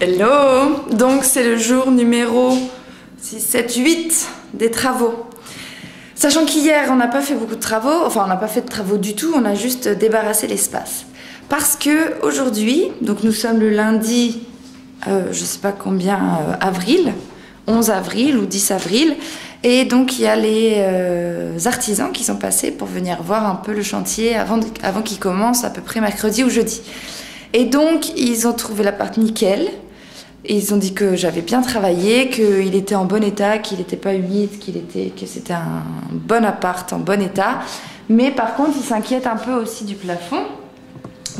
Hello! Donc c'est le jour numéro 6, 7, 8 des travaux. Sachant qu'hier on n'a pas fait beaucoup de travaux, enfin on n'a pas fait de travaux du tout, on a juste débarrassé l'espace. Parce que aujourd'hui, donc nous sommes le lundi, je sais pas combien, avril, 11 avril ou 10 avril, et donc il y a les artisans qui sont passés pour venir voir un peu le chantier avant qu'il commence, à peu près mercredi ou jeudi. Et donc ils ont trouvé l'appart nickel. Et ils ont dit que j'avais bien travaillé, qu'il était en bon état, qu'il n'était pas humide, que c'était un bon appart en bon état. Mais par contre, ils s'inquiètent un peu aussi du plafond.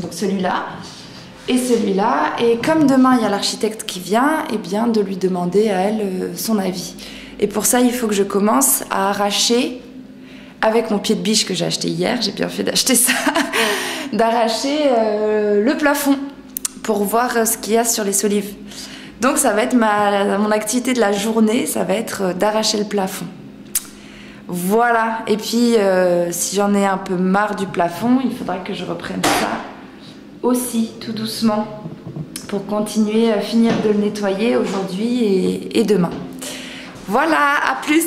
Donc celui-là et celui-là. Et comme demain, il y a l'architecte qui vient, et bien de lui demander à elle son avis. Et pour ça, il faut que je commence à arracher, avec mon pied de biche que j'ai acheté hier, j'ai bien fait d'acheter ça, d'arracher le plafond pour voir ce qu'il y a sur les solives. Donc ça va être mon activité de la journée, ça va être d'arracher le plafond. Voilà, et puis si j'en ai un peu marre du plafond, il faudra que je reprenne ça aussi, tout doucement, pour continuer à finir de le nettoyer aujourd'hui et demain. Voilà, à plus!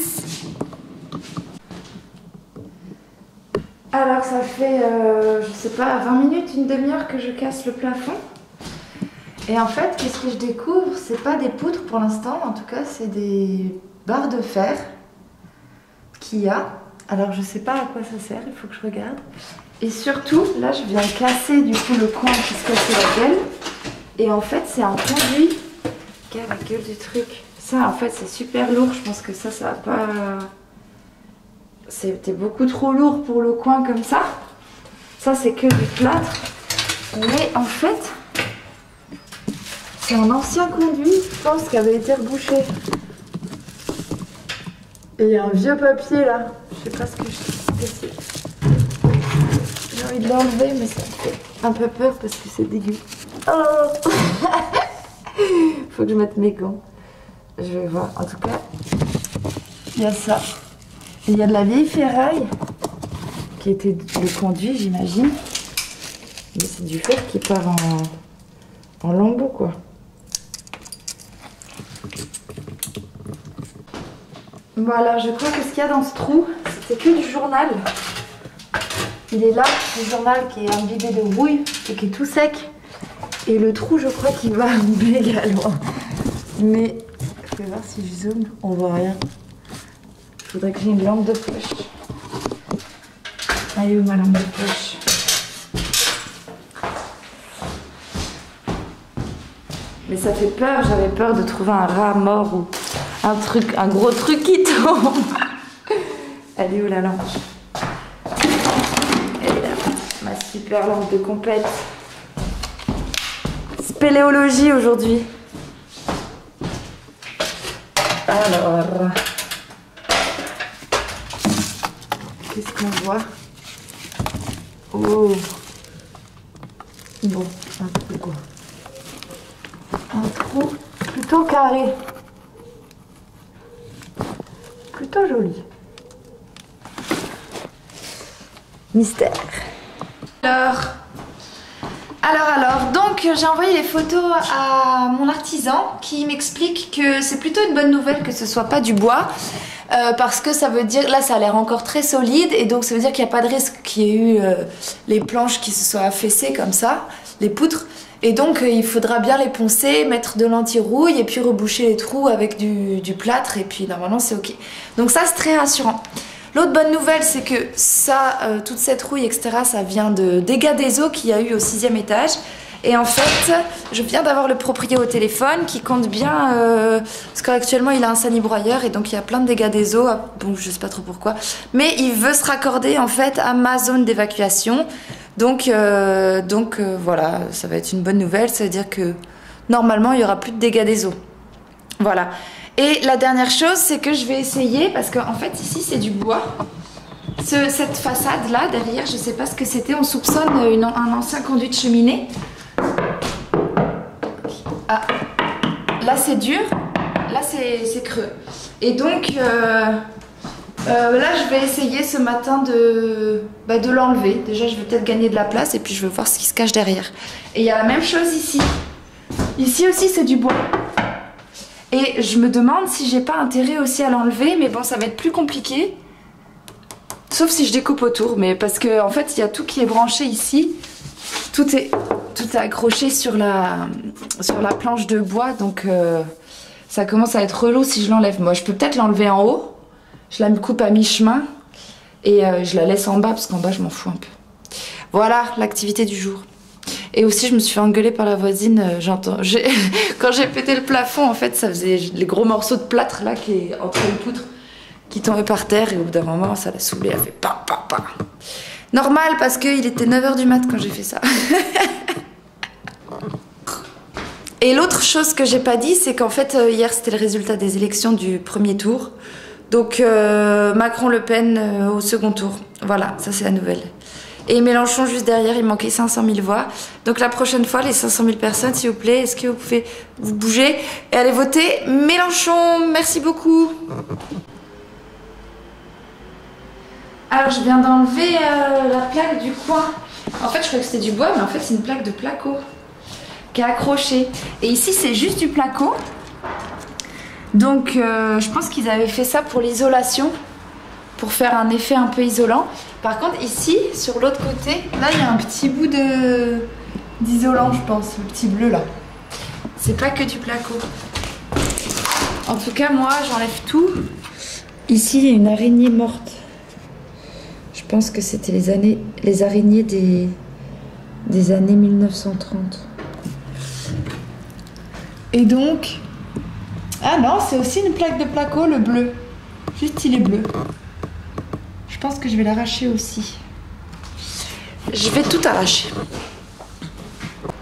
Alors ça fait, je sais pas, 20 minutes, une demi-heure que je casse le plafond. Et en fait, qu'est-ce que je découvre? C'est pas des poutres pour l'instant, en tout cas, c'est des barres de fer qu'il y a. Alors, je sais pas à quoi ça sert, il faut que je regarde. Et surtout, là, je viens casser du coup le coin qui se cassait la gueule. Et en fait, c'est un conduit. Regarde la gueule du truc. Ça, en fait, c'est super lourd. Je pense que ça va pas... C'était beaucoup trop lourd pour le coin comme ça. Ça, c'est que du plâtre. Mais en fait... c'est un ancien conduit, je pense, qui avait été rebouché. Et il y a un vieux papier là. Je sais pas ce que c'est. J'ai envie de l'enlever, mais ça me fait un peu peur parce que c'est dégueu. Oh faut que je mette mes gants. Je vais voir. En tout cas, il y a ça. Et il y a de la vieille ferraille qui était le conduit, j'imagine. Mais c'est du fer qui part en lambeaux, quoi. Bon alors je crois que ce qu'il y a dans ce trou, c'était que du journal. Il est là, le journal qui est imbibé de rouille et qui est tout sec. Et le trou, je crois qu'il va méga loin. Mais je vais voir si je zoome, on voit rien. Il faudrait que j'ai une lampe de poche. Elle est où ma lampe de poche? Mais ça fait peur, j'avais peur de trouver un rat mort ou un gros truc qui tombe. Elle est où la lampe? Elle est là, ma super lampe de compète. Spéléologie aujourd'hui. Alors, qu'est-ce qu'on voit? Oh, bon, un trou quoi. Un trou plutôt carré. Plutôt joli. Mystère. Alors, donc j'ai envoyé les photos à mon artisan qui m'explique que c'est plutôt une bonne nouvelle que ce soit pas du bois. Parce que ça veut dire, là ça a l'air encore très solide et donc ça veut dire qu'il n'y a pas de risque qu'il y ait eu les planches qui se soient affaissées comme ça, les poutres. Et donc il faudra bien les poncer, mettre de l'anti-rouille et puis reboucher les trous avec du plâtre et puis normalement c'est ok. Donc ça c'est très rassurant. L'autre bonne nouvelle c'est que ça, toute cette rouille etc. ça vient de dégâts des eaux qu'il y a eu au 6e étage. Et en fait je viens d'avoir le propriétaire au téléphone qui compte bien, parce qu'actuellement il a un sanibroyeur et donc il y a plein de dégâts des eaux, bon je sais pas trop pourquoi. Mais il veut se raccorder en fait à ma zone d'évacuation. Donc voilà, ça va être une bonne nouvelle, ça veut dire que normalement il n'y aura plus de dégâts des eaux. Voilà. Et la dernière chose, c'est que je vais essayer, parce qu'en fait ici c'est du bois. Cette façade là, derrière, je sais pas ce que c'était, on soupçonne un ancien conduit de cheminée. Ah, là c'est dur, là c'est creux. Et donc... là je vais essayer ce matin de l'enlever. Déjà je vais peut-être gagner de la place et puis je vais voir ce qui se cache derrière. Et il y a la même chose ici. Ici aussi c'est du bois. Et je me demande si j'ai pas intérêt aussi à l'enlever, mais bon ça va être plus compliqué. Sauf si je découpe autour, mais parce que en fait il y a tout qui est branché ici. Tout est accroché sur la planche de bois, donc ça commence à être relou si je l'enlève. Moi je peux peut-être l'enlever en haut, je la coupe à mi-chemin et je la laisse en bas parce qu'en bas je m'en fous un peu. Voilà l'activité du jour. Et aussi je me suis fait engueuler par la voisine, quand j'ai pété le plafond en fait ça faisait les gros morceaux de plâtre là qui est entre les poutres qui tombaient par terre et au bout d'un moment ça l'a saoulée, elle fait pa pa pa. Normal parce qu'il était 9 h du mat quand j'ai fait ça. Et l'autre chose que j'ai pas dit c'est qu'en fait hier c'était le résultat des élections du premier tour. Donc Macron-Le Pen au second tour. Voilà, ça c'est la nouvelle. Et Mélenchon juste derrière, il manquait 500 000 voix. Donc la prochaine fois, les 500 000 personnes, s'il vous plaît, est-ce que vous pouvez vous bouger et aller voter Mélenchon? Merci beaucoup. Alors je viens d'enlever la plaque du coin. En fait, je croyais que c'était du bois, mais en fait c'est une plaque de placo qui est accrochée. Et ici, c'est juste du placo. Donc je pense qu'ils avaient fait ça pour l'isolation, pour faire un effet un peu isolant. Par contre ici, sur l'autre côté, là il y a un petit bout d'isolant je pense, le petit bleu là. C'est pas que du placo. En tout cas moi j'enlève tout. Ici il y a une araignée morte. Je pense que c'était les araignées des années 1930. Et donc... Ah non, c'est aussi une plaque de placo, le bleu. Juste il est bleu. Je pense que je vais l'arracher aussi. Je vais tout arracher.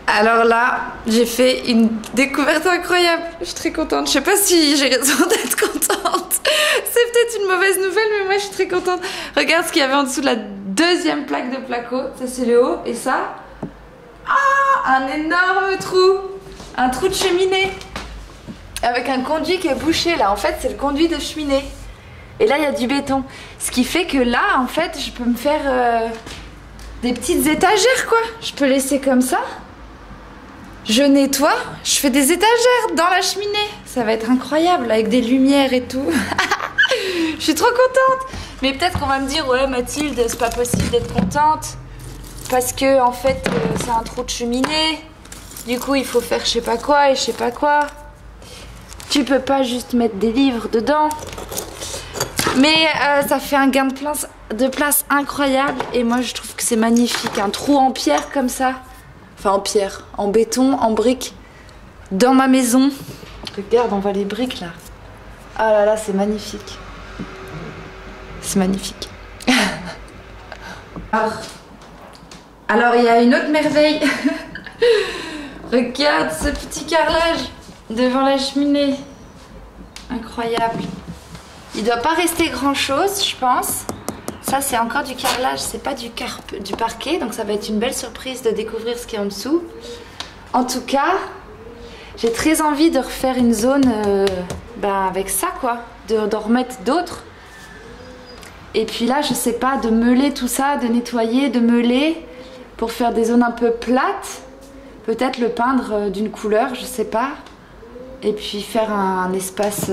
Alors là, j'ai fait une découverte incroyable. Je suis très contente. Je sais pas si j'ai raison d'être contente. C'est peut-être une mauvaise nouvelle, mais moi je suis très contente. Regarde ce qu'il y avait en dessous de la deuxième plaque de placo. Ça c'est le haut. Et ça, ah, un énorme trou. Un trou de cheminée. Avec un conduit qui est bouché là. En fait, c'est le conduit de cheminée. Et là, il y a du béton. Ce qui fait que là, en fait, je peux me faire des petites étagères, quoi. Je peux laisser comme ça. Je nettoie. Je fais des étagères dans la cheminée. Ça va être incroyable, avec des lumières et tout. Je suis trop contente. Mais peut-être qu'on va me dire, ouais, Mathilde, c'est pas possible d'être contente. Parce que, en fait, c'est un trou de cheminée. Du coup, il faut faire je sais pas quoi et je sais pas quoi. Tu peux pas juste mettre des livres dedans. Mais ça fait un gain de place incroyable. Et moi je trouve que c'est magnifique. Un trou en pierre comme ça. Enfin en pierre, en béton, en briques. Dans ma maison. Regarde, on voit les briques là. Ah là là, c'est magnifique. C'est magnifique. Alors il y a une autre merveille. Regarde ce petit carrelage devant la cheminée. Incroyable. Il doit pas rester grand chose, je pense. Ça c'est encore du carrelage, c'est pas du parquet. Donc ça va être une belle surprise de découvrir ce qu'il y a en dessous. En tout cas, j'ai très envie de refaire une zone avec ça quoi. D'en remettre d'autres. Et puis là je sais pas, de meuler tout ça, de nettoyer, de meuler. Pour faire des zones un peu plates. Peut-être le peindre d'une couleur, je sais pas. Et puis faire un espace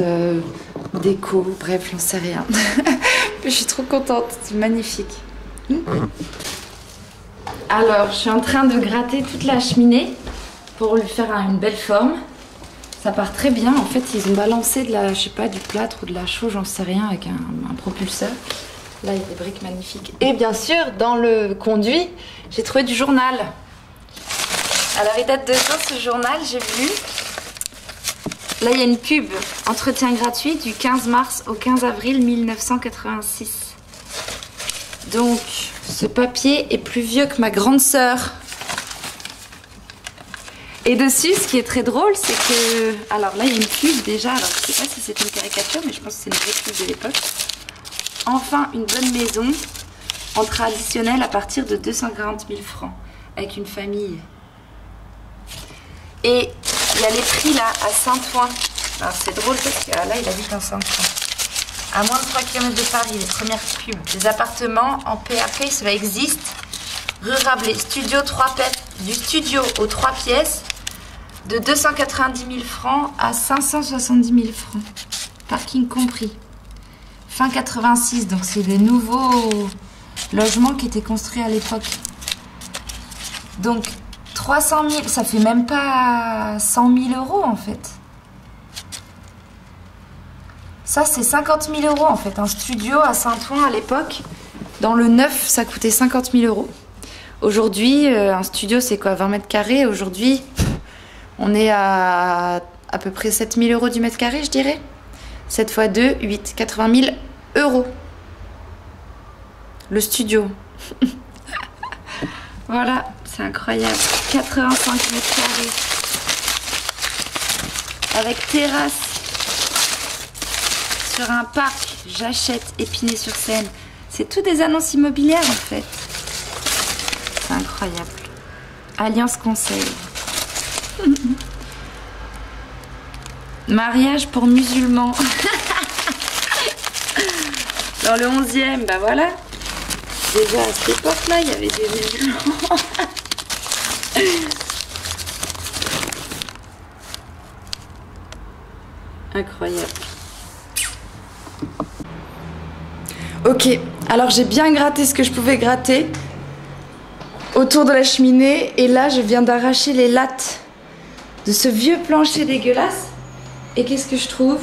déco, bref, j'en sais rien. Je suis trop contente, c'est magnifique. Alors, je suis en train de gratter toute la cheminée pour lui faire une belle forme. Ça part très bien, en fait, ils ont balancé je sais pas, du plâtre ou de la chaux, j'en sais rien, avec un propulseur. Là, il y a des briques magnifiques. Et bien sûr, dans le conduit, j'ai trouvé du journal. Alors, il date de quand ce journal, j'ai vu. Là, il y a une pub, entretien gratuit du 15 mars au 15 avril 1986. Donc, ce papier est plus vieux que ma grande sœur. Et dessus, ce qui est très drôle, c'est que... Alors là, il y a une pub déjà. Alors, je sais pas si c'est une caricature, mais je pense que c'est une vraie pub de l'époque. Enfin, une bonne maison en traditionnel à partir de 240 000 francs. Avec une famille. Et... il y a les prix là à Saint-Ouen. Alors c'est drôle parce que là il habite en Saint-Ouen. À moins de 3 km de Paris, les premières pubs. Les appartements en PAP, cela existe. Rue Rabelais, studio 3 pièces. Du studio aux 3 pièces De 290 000 francs à 570 000 francs. Parking compris. Fin 86, donc c'est les nouveaux logements qui étaient construits à l'époque. Donc 300 000, ça fait même pas 100 000 euros en fait. Ça c'est 50 000 euros en fait. Un studio à Saint-Ouen à l'époque, dans le neuf, ça coûtait 50 000 euros. Aujourd'hui, un studio c'est quoi, 20 mètres carrés? Aujourd'hui, on est à peu près 7 000 euros du mètre carré, je dirais. 7 x 2, 8, 80 000 euros. Le studio. Voilà, c'est incroyable. 85 mètres carrés. Avec terrasse. Sur un parc. J'achète Épinay-sur-Seine. C'est tout des annonces immobilières en fait. C'est incroyable. Alliance Conseil. Mariage pour musulmans. Dans le 11e, bah voilà. Déjà à cette époque-là, il y avait des musulmans. Incroyable. Ok, alors j'ai bien gratté ce que je pouvais gratter autour de la cheminée. Et là, je viens d'arracher les lattes de ce vieux plancher dégueulasse. Et qu'est-ce que je trouve?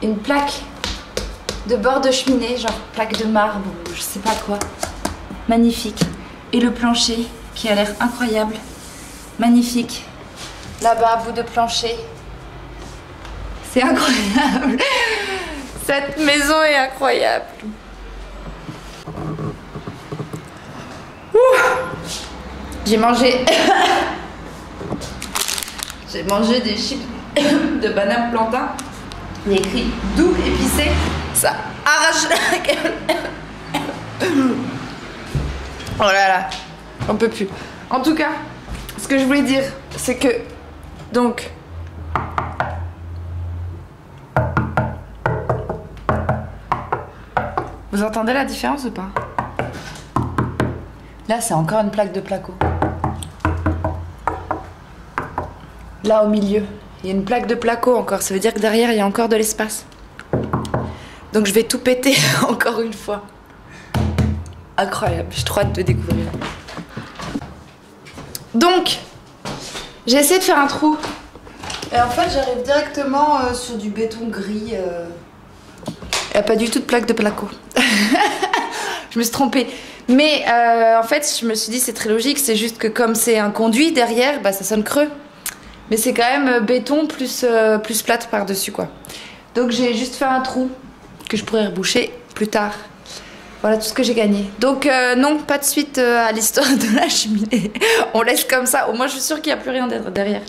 Une plaque de bord de cheminée, genre plaque de marbre ou je sais pas quoi. Magnifique. Et le plancher qui a l'air incroyable. Magnifique. Là-bas, bout de plancher. C'est incroyable. Cette maison est incroyable. J'ai mangé... J'ai mangé des chips de banane plantain. Il y a écrit doux épicé. Ça arrache la gueule. Oh là là, on peut plus. En tout cas, ce que je voulais dire, c'est que donc vous entendez la différence ou pas? Là, c'est encore une plaque de placo. Là, au milieu, il y a une plaque de placo encore. Ça veut dire que derrière, il y a encore de l'espace. Donc, je vais tout péter encore une fois. Incroyable. J'ai trop hâte de découvrir. Donc, j'ai essayé de faire un trou. Et en fait, j'arrive directement sur du béton gris. Il n'y a pas du tout de plaque de placo. Je me suis trompée. Mais en fait, je me suis dit, c'est très logique. C'est juste que comme c'est un conduit derrière, bah, ça sonne creux. Mais c'est quand même béton plus plâtre par-dessus, quoi. Donc j'ai juste fait un trou que je pourrais reboucher plus tard. Voilà tout ce que j'ai gagné. Donc non, pas de suite à l'histoire de la cheminée. On laisse comme ça. Au moins, je suis sûre qu'il n'y a plus rien derrière.